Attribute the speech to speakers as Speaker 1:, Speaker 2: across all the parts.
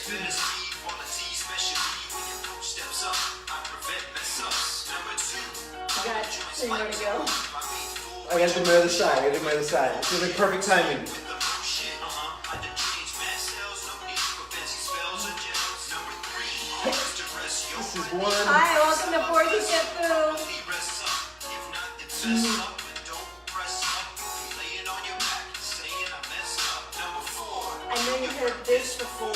Speaker 1: You got 3 more to go.
Speaker 2: I gotta do my other side. It's gonna be perfect timing. This is one.
Speaker 1: Hi, welcome to Porky Shifu. I know you've heard this before.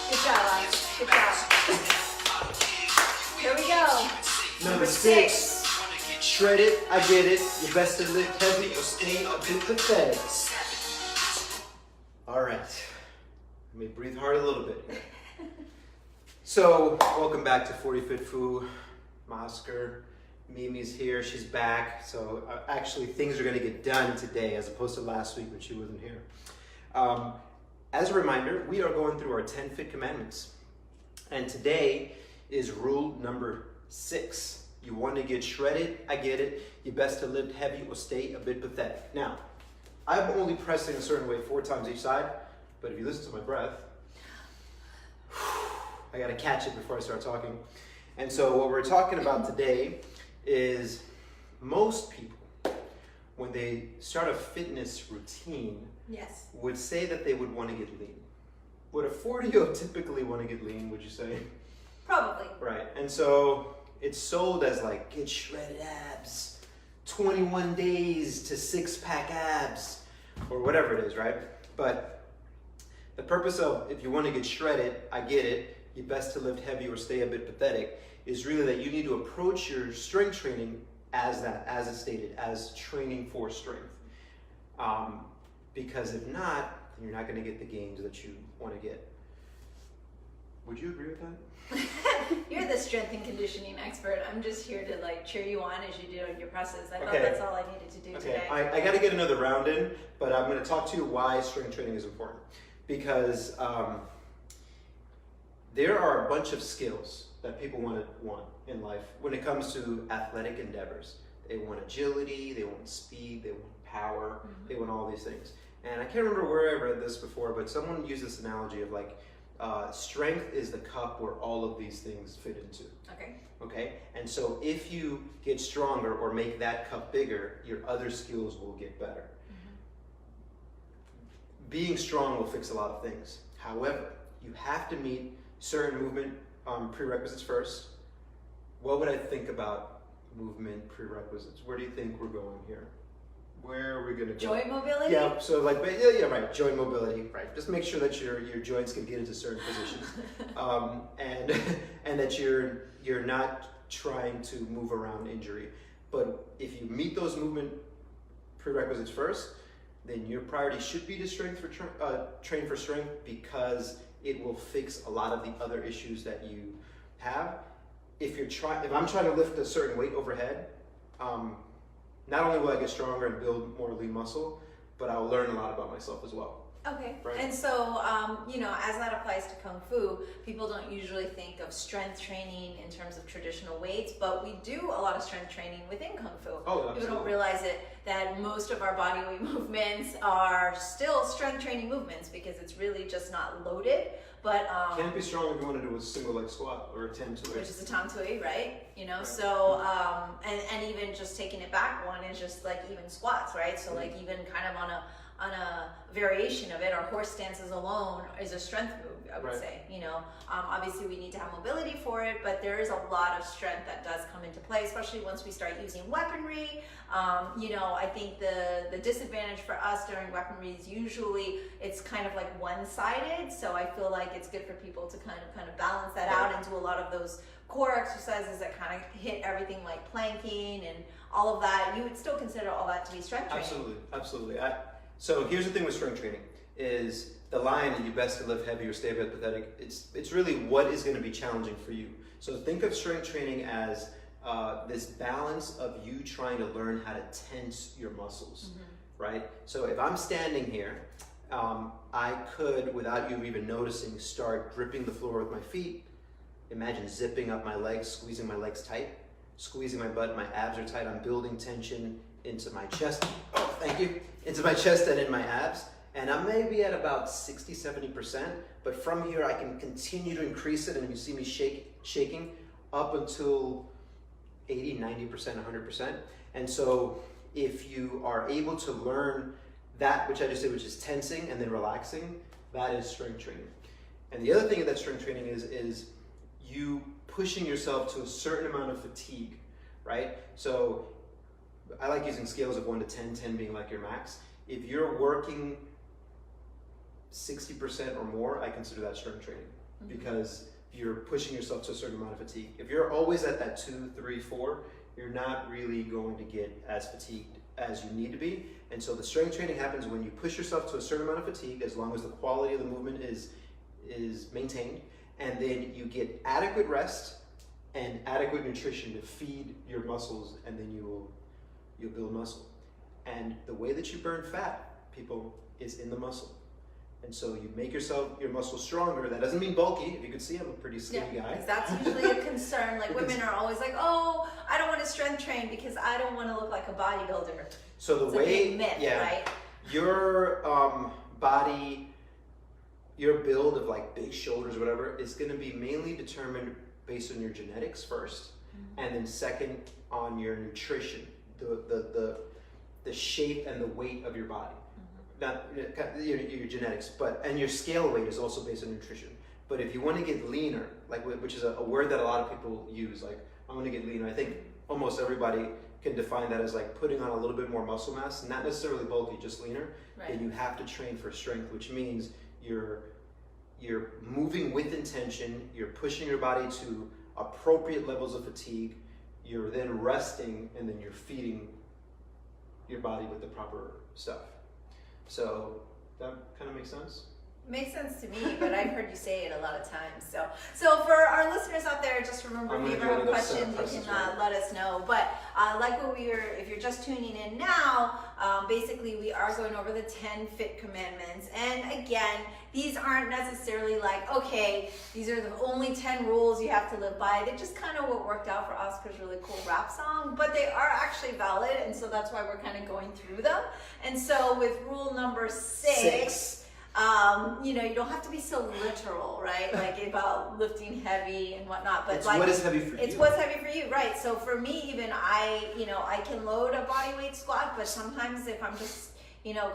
Speaker 1: Good job, Alex. Good job. Here we go.
Speaker 2: Number 6. Shred it, I get it. Your best to lift heavy or stay a bit pathetic. Alright. Let me breathe hard a little bit. So, welcome back to 40 Fit Fu. Oscar, Mimi's here, she's back. So, actually, things are going to get done today as opposed to last week when she wasn't here. As a reminder, we are going through our 10 Fit Commandments. And today is rule number 6. You want to get shredded, I get it. You best to lift heavy or stay a bit pathetic. Now, I'm only pressing a certain way 4 times each side, but if you listen to my breath, I got to catch it before I start talking. And so what we're talking about today is most people, when they start a fitness routine,
Speaker 1: Yes.
Speaker 2: would say that they would want to get lean. Would a 40-year-old typically want to get lean, would you say?
Speaker 1: Probably.
Speaker 2: Right, and so it's sold as like, get shredded abs, 21 days to 6-pack abs, or whatever it is, right? But the purpose of, if you want to get shredded, I get it, you best to lift heavy or stay a bit pathetic, is really that you need to approach your strength training as that, as it's stated, as training for strength. Because if not, then you're not going to get the gains that you want to get. Would you agree with that?
Speaker 1: You're the strength and conditioning expert. I'm just here to like cheer you on as you do your presses. I thought
Speaker 2: Okay.
Speaker 1: that's all I needed to do today.
Speaker 2: I got to get another round in, but I'm going to talk to you why strength training is important. Because there are a bunch of skills that people want in life when it comes to athletic endeavors. They want agility, they want speed, they want power, they want all these things. And I can't remember where I read this before, but someone used this analogy of like, strength is the cup where all of these things fit into.
Speaker 1: Okay.
Speaker 2: Okay? And so if you get stronger or make that cup bigger, your other skills will get better. Being strong will fix a lot of things. However, you have to meet certain movement prerequisites first. What would I think about movement prerequisites? Where do you think we're going here? Where are we going to go?
Speaker 1: Joint mobility?
Speaker 2: Yeah, so like, yeah, right, joint mobility, right. Just make sure that your joints can get into certain positions. And that you're not trying to move around injury. But if you meet those movement prerequisites first, then your priority should be to train for strength, because it will fix a lot of the other issues that you have. If I'm trying to lift a certain weight overhead, not only will I get stronger and build more lean muscle, but I'll learn a lot about myself as well.
Speaker 1: Okay.
Speaker 2: Right.
Speaker 1: And so, as that applies to Kung Fu, people don't usually think of strength training in terms of traditional weights, but we do a lot of strength training within Kung Fu.
Speaker 2: Oh, absolutely.
Speaker 1: People don't realize that most of our body weight movements are still strength training movements because it's really just not loaded. But
Speaker 2: Can it be strong if you want to do a single leg squat or a 10 to 8?
Speaker 1: which is a tam tui, right?
Speaker 2: Right.
Speaker 1: So and even just taking it back one is just like even squats, right? So like even kind of on a variation of it, our horse stances alone is a strength move, I would
Speaker 2: Right.
Speaker 1: say. Obviously we need to have mobility for it, but there is a lot of strength that does come into play, especially once we start using weaponry. I think the disadvantage for us during weaponry is usually it's kind of like one-sided. So I feel like it's good for people to kind of balance that out and do a lot of those core exercises that kind of hit everything like planking and all of that. You would still consider all that to be strength training.
Speaker 2: Absolutely. So here's the thing with strength training is the line that you best to lift heavy or stay a bit pathetic. It's really what is going to be challenging for you. So think of strength training as this balance of you trying to learn how to tense your muscles, right? So if I'm standing here, I could, without you even noticing, start gripping the floor with my feet. Imagine zipping up my legs, squeezing my legs tight, squeezing my butt, my abs are tight. I'm building tension into my chest. Oh, thank you. Into my chest and in my abs. And I'm maybe at about 60, 70%, but from here I can continue to increase it, and you see me shaking up until 80, 90%, 100%. And so if you are able to learn that, which I just did, which is tensing and then relaxing, that is strength training. And the other thing that strength training is you pushing yourself to a certain amount of fatigue, right? So I like using scales of 1 to 10, 10 being like your max. If you're working 60% or more, I consider that strength training, because you're pushing yourself to a certain amount of fatigue. If you're always at that 2, 3, 4, you're not really going to get as fatigued as you need to be. And so the strength training happens when you push yourself to a certain amount of fatigue, as long as the quality of the movement is maintained, and then you get adequate rest and adequate nutrition to feed your muscles, and then you'll build muscle. And the way that you burn fat, people, is in the muscle. And so you make your muscle stronger. That doesn't mean bulky. If you can see, I'm a pretty skinny guy.
Speaker 1: Because that's usually a concern. Like women are always like, oh, I don't want to strength train because I don't want to look like a bodybuilder.
Speaker 2: So the
Speaker 1: it's
Speaker 2: way,
Speaker 1: a big myth, right?
Speaker 2: Your body, your build of like big shoulders or whatever is going to be mainly determined based on your genetics first, and then second on your nutrition, the shape and the weight of your body. Not your genetics, and your scale weight is also based on nutrition. But if you want to get leaner, like, which is a word that a lot of people use, like, I'm going to get leaner. I think almost everybody can define that as like putting on a little bit more muscle mass, not necessarily bulky, just leaner.
Speaker 1: Right.
Speaker 2: Then you have to train for strength, which means you're moving with intention, you're pushing your body to appropriate levels of fatigue, you're then resting, and then you're feeding your body with the proper stuff. So that kind of makes sense?
Speaker 1: Makes sense to me, but I've heard you say it a lot of times. So for our listeners out there, just remember, if you ever have questions, you can let us know. But like what if you're just tuning in now, basically we are going over the 10 FIT commandments. And again, these aren't necessarily like, okay, these are the only 10 rules you have to live by. They're just kind of what worked out for Oscar's really cool rap song, but they are actually valid, and so that's why we're kind of going through them. And so with rule number 6, you don't have to be so literal, right? Like about lifting heavy and whatnot, but
Speaker 2: it's
Speaker 1: like
Speaker 2: what is heavy for you.
Speaker 1: It's what's heavy for you, right? So for me, even I can load a body weight squat, but sometimes if I'm just,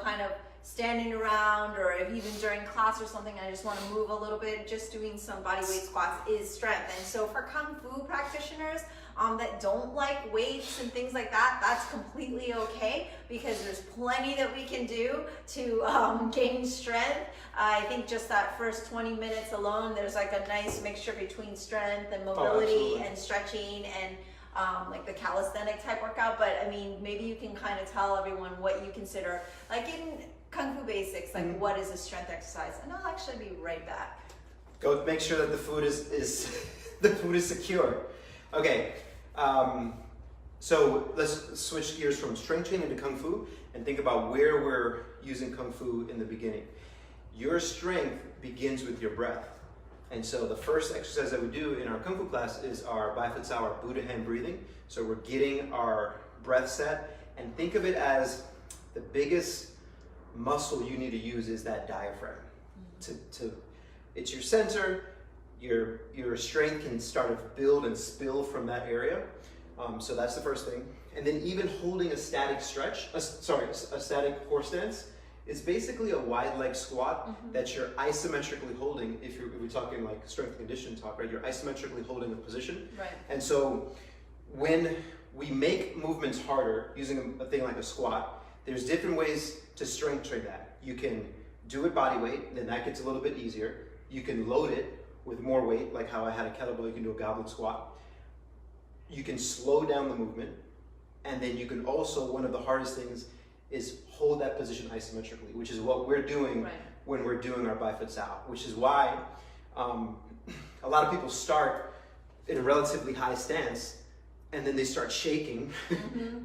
Speaker 1: kind of standing around, or if even during class or something, I just want to move a little bit, just doing some body weight squats is strength. And so for Kung Fu practitioners that don't like weights and things like that, that's completely okay, because there's plenty that we can do to gain strength. I think just that first 20 minutes alone, there's like a nice mixture between strength and mobility and stretching and like the calisthenic type workout. But I mean, maybe you can kind of tell everyone what you consider, like in Kung Fu basics, like what is a strength exercise, and I'll actually be right back.
Speaker 2: Go make sure that the food is the food is secure. Okay, so let's switch gears from strength training to Kung Fu and think about where we're using Kung Fu in the beginning. Your strength begins with your breath. And so the first exercise that we do in our Kung Fu class is our Bifid our Buddha hand breathing. So we're getting our breath set, and think of it as the biggest muscle you need to use is that diaphragm. It's your center. Your strength can start to build and spill from that area. So that's the first thing. And then even holding a static a static horse stance is basically a wide leg squat that you're isometrically holding. If we're talking like strength and conditioning talk, right? You're isometrically holding a position.
Speaker 1: Right.
Speaker 2: And so when we make movements harder using a thing like a squat, there's different ways to strength train that. You can do it body weight, then that gets a little bit easier. You can load it with more weight, like how I had a kettlebell, you can do a goblet squat. You can slow down the movement, and then you can also, one of the hardest things is hold that position isometrically, which is what we're doing when we're doing our Bifid Sao, which is why a lot of people start in a relatively high stance, and then they start shaking.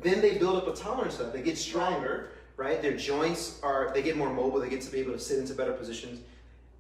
Speaker 2: Then they build up a tolerance to that. They get stronger, right? Their joints they get more mobile, they get to be able to sit into better positions.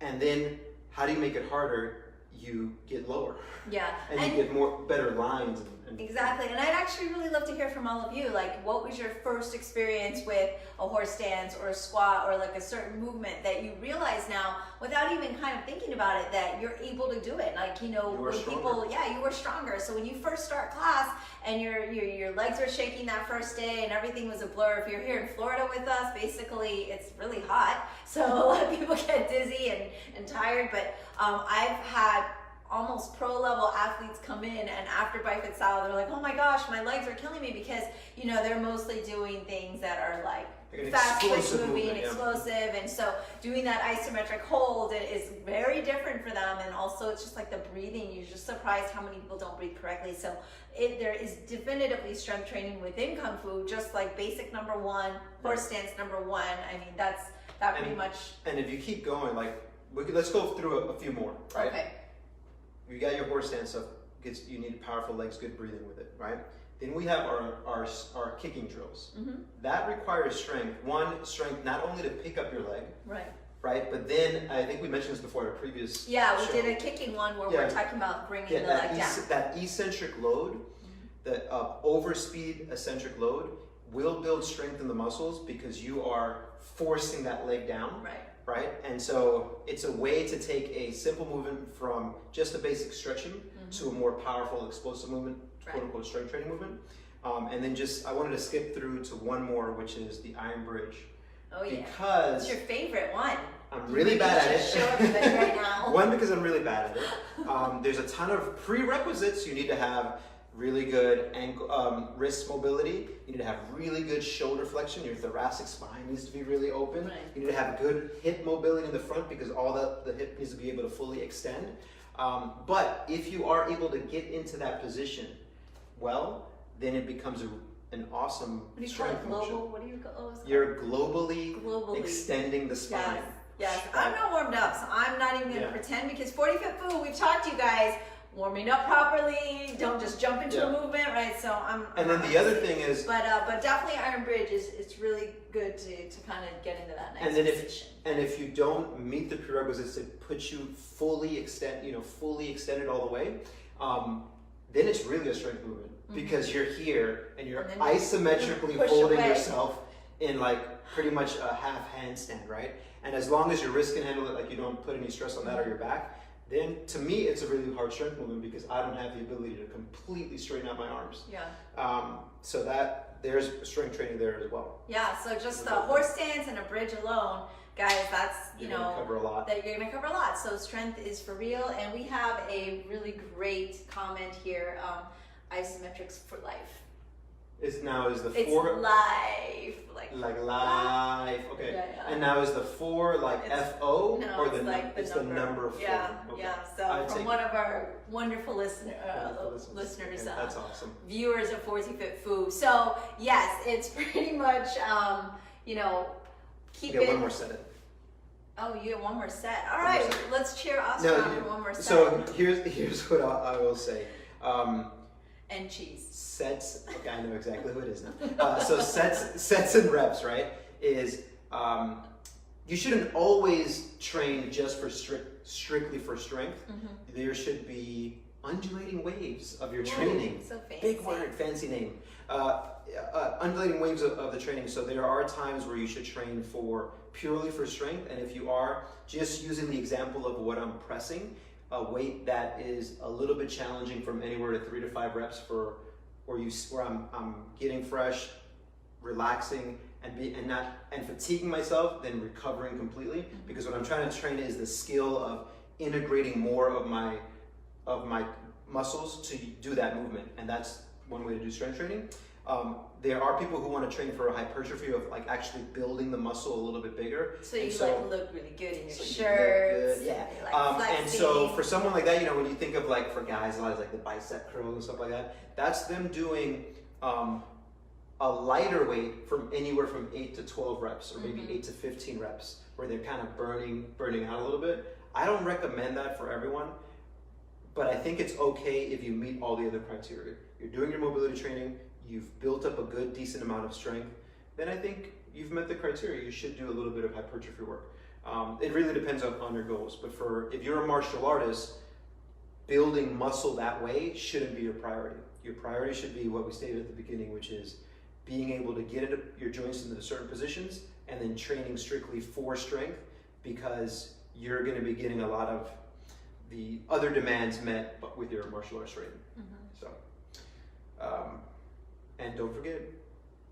Speaker 2: And then how do you make it harder? You get lower.
Speaker 1: Yeah.
Speaker 2: And you get better lines and
Speaker 1: Exactly, and I'd actually really love to hear from all of you. Like, what was your first experience with a horse stance or a squat or like a certain movement that you realize now, without even kind of thinking about it, that you're able to do it? Like, you know, when people, you were stronger. So when you first start class and your legs are shaking that first day and everything was a blur. If you're here in Florida with us, basically it's really hot, so a lot of people get dizzy and tired. But I've had almost pro level athletes come in, and after Bike Fit Style, they're like, oh my gosh, my legs are killing me, because, you know, they're mostly doing things that are like fast twitch moving, explosive, and so doing that isometric hold is very different for them. And also it's just like the breathing, you're just surprised how many people don't breathe correctly. So there is definitively strength training within Kung Fu, just like basic number one, horse stance number one. I mean, that pretty much. And if you keep going, like, let's go through a few more, right? Okay. You got your horse stance up, you need powerful legs, good breathing with it, right? Then we have our kicking drills. That requires strength. Strength not only to pick up your leg, right? But then, I think we mentioned this before in a previous we did a kicking one where we're talking about bringing the leg down.
Speaker 2: That eccentric load, the overspeed eccentric load, will build strength in the muscles because you are forcing that leg down. Right? And so it's a way to take a simple movement from just a basic stretching to a more powerful explosive movement, quote unquote strength training movement. And then I wanted to skip through to one more, which is the iron bridge. Oh yeah. Because it's your favorite one. I'm really bad at it. Show everybody right now. One, because I'm really bad at it. There's a ton of prerequisites. You need to have really good ankle, wrist mobility. You need to have really good shoulder flexion. Your thoracic spine needs to be really open. You need to have good hip mobility in the front because all the hip needs to be able to fully extend. But if you are able to get into that position well, then it becomes an awesome strength motion. What do you call it? You're globally extending the spine. Yes, I'm not warmed up, so I'm not even going to pretend, because 40 Fit Fu, we've talked to you guys, warming up properly, don't just jump into a movement, right? So And then the other thing is, but definitely Iron Bridge it's really good to kind of get into that next position. If you don't meet the prerequisites that put you fully extended all the way, then it's really a strength movement because you're here and you're isometrically holding yourself in like pretty much a half handstand, right? And as long as your wrist can handle it, like you don't put any stress on that or your back, then to me it's a really hard strength movement because I don't have the ability to completely straighten out my arms. So there's strength training there as well. Yeah, so just the horse stance and a bridge alone, guys, that's you're gonna cover a lot. That you're gonna cover a lot. So strength is for real. And we have a really great comment here, isometrics for life. Is the 4 life, like life, okay. And now is the 4 like FO or it's the number 4? So from one of our wonderful listeners, that's awesome. Viewers of 40 Fit Fu. So yes, it's pretty much keep it. One more set. Oh, you get one more set. All right, let's cheer Oscar on for one more set. So here's what I will say. And cheese. Sets, okay, I know exactly who it is now. So sets and reps, right, is you shouldn't always train just for strictly for strength. There should be undulating waves of your training. So fancy. Big word, fancy name. Undulating waves of the training. So there are times where you should train purely for strength, and if you are just using the example of what I'm pressing, a weight that is a little bit challenging from anywhere to 3 to 5 reps where I'm getting fresh, relaxing, and fatiguing myself, then recovering completely. Because what I'm trying to train is the skill of integrating more of my muscles to do that movement, and that's one way to do strength training. There are people who want to train for a hypertrophy of like actually building the muscle a little bit bigger. So you look really good in your shirts. And so for someone like that, when you think of like for guys, a lot of like the bicep curls and stuff like that, that's them doing a lighter weight from anywhere from 8 to 12 reps or maybe 8 to 15 reps where they're kind of burning out a little bit. I don't recommend that for everyone, but I think it's okay if you meet all the other criteria. You're doing your mobility training, you've built up a good, decent amount of strength, then I think you've met the criteria. You should do a little bit of hypertrophy work. It really depends on your goals, but if you're a martial artist, building muscle that way shouldn't be your priority. Your priority should be what we stated at the beginning, which is being able to get into your joints into certain positions and then training strictly for strength, because you're going to be getting a lot of the other demands met but with your martial arts training. So, and don't forget,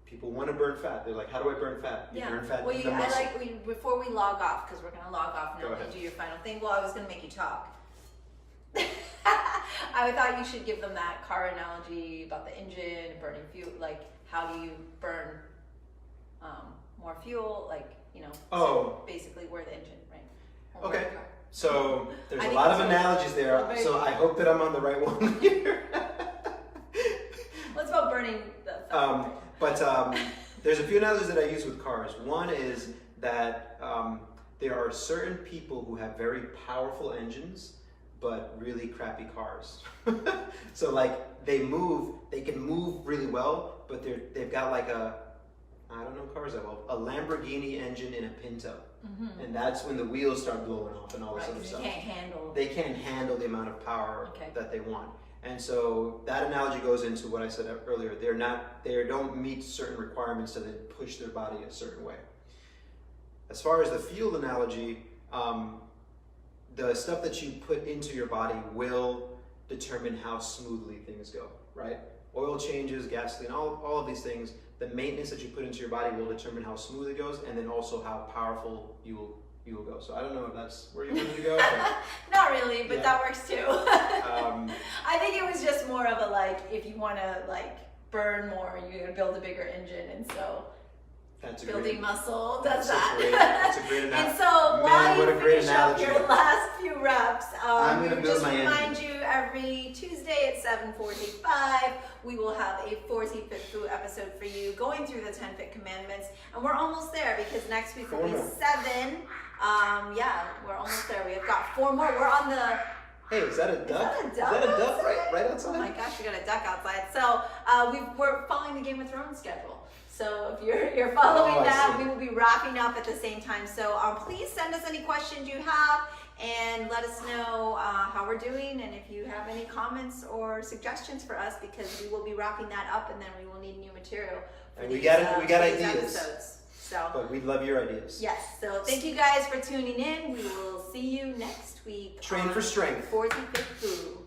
Speaker 2: people want to burn fat. They're like, how do I burn fat? You burn fat
Speaker 1: well,
Speaker 2: in the muscle.
Speaker 1: before we log off, because we're going to log off now
Speaker 2: Go
Speaker 1: and
Speaker 2: ahead.
Speaker 1: do your final thing. Well, I was going to make you talk. I thought you should give them that car analogy about the engine, burning fuel. Like, how do you burn more fuel? Like, you know, so basically we're the engine, right? Or we're
Speaker 2: Okay.
Speaker 1: the car.
Speaker 2: So there's
Speaker 1: I
Speaker 2: a
Speaker 1: think
Speaker 2: lot of
Speaker 1: that's
Speaker 2: analogies there.
Speaker 1: very
Speaker 2: So I hope that I'm on the right one here.
Speaker 1: What's about burning the
Speaker 2: But there's a few analogies that I use with cars. One is that there are certain people who have very powerful engines, but really crappy cars. So like they can move really well, but they've got like I don't know cars that well, a Lamborghini engine in a Pinto. And that's when the wheels start blowing off and all this other stuff. They can't handle the amount of power that they want. And so that analogy goes into what I said earlier. They don't meet certain requirements to then push their body a certain way. As far as the fuel analogy, the stuff that you put into your body will determine how smoothly things go, right? Oil changes, gasoline, all of these things, the maintenance that you put into your body will determine how smooth it goes, and then also how powerful you will go. So I don't know if that's where you wanted to go. But
Speaker 1: not really, but that works too. I think it was just more of a like, if you want to like burn more, you're gonna build a bigger engine, and so building muscle does that.
Speaker 2: That's a great analogy.
Speaker 1: And so while you finish up your last few reps,
Speaker 2: I'm gonna build
Speaker 1: just
Speaker 2: my
Speaker 1: remind
Speaker 2: engine.
Speaker 1: you every Tuesday at 7:45 we will have a 40 Fit Food episode for you, going through the 10 Fit Commandments, and we're almost there because next week will be 7. Yeah, we're almost there. We have got 4 more. We're on the.
Speaker 2: Hey, is that a duck?
Speaker 1: Is that a duck
Speaker 2: right outside?
Speaker 1: Oh my gosh, we got a duck outside. So we're following the Game of Thrones schedule. So if you're following that, we will be wrapping up at the same time. So please send us any questions you have and let us know how we're doing, and if you have any comments or suggestions for us, because we will be wrapping that up, and then we will need new material for
Speaker 2: And
Speaker 1: these,
Speaker 2: we got
Speaker 1: these
Speaker 2: ideas.
Speaker 1: episodes. So,
Speaker 2: but we love your ideas.
Speaker 1: yes. So thank you guys for tuning in. We will see you next week.
Speaker 2: Train for strength.
Speaker 1: 40 Fit Food.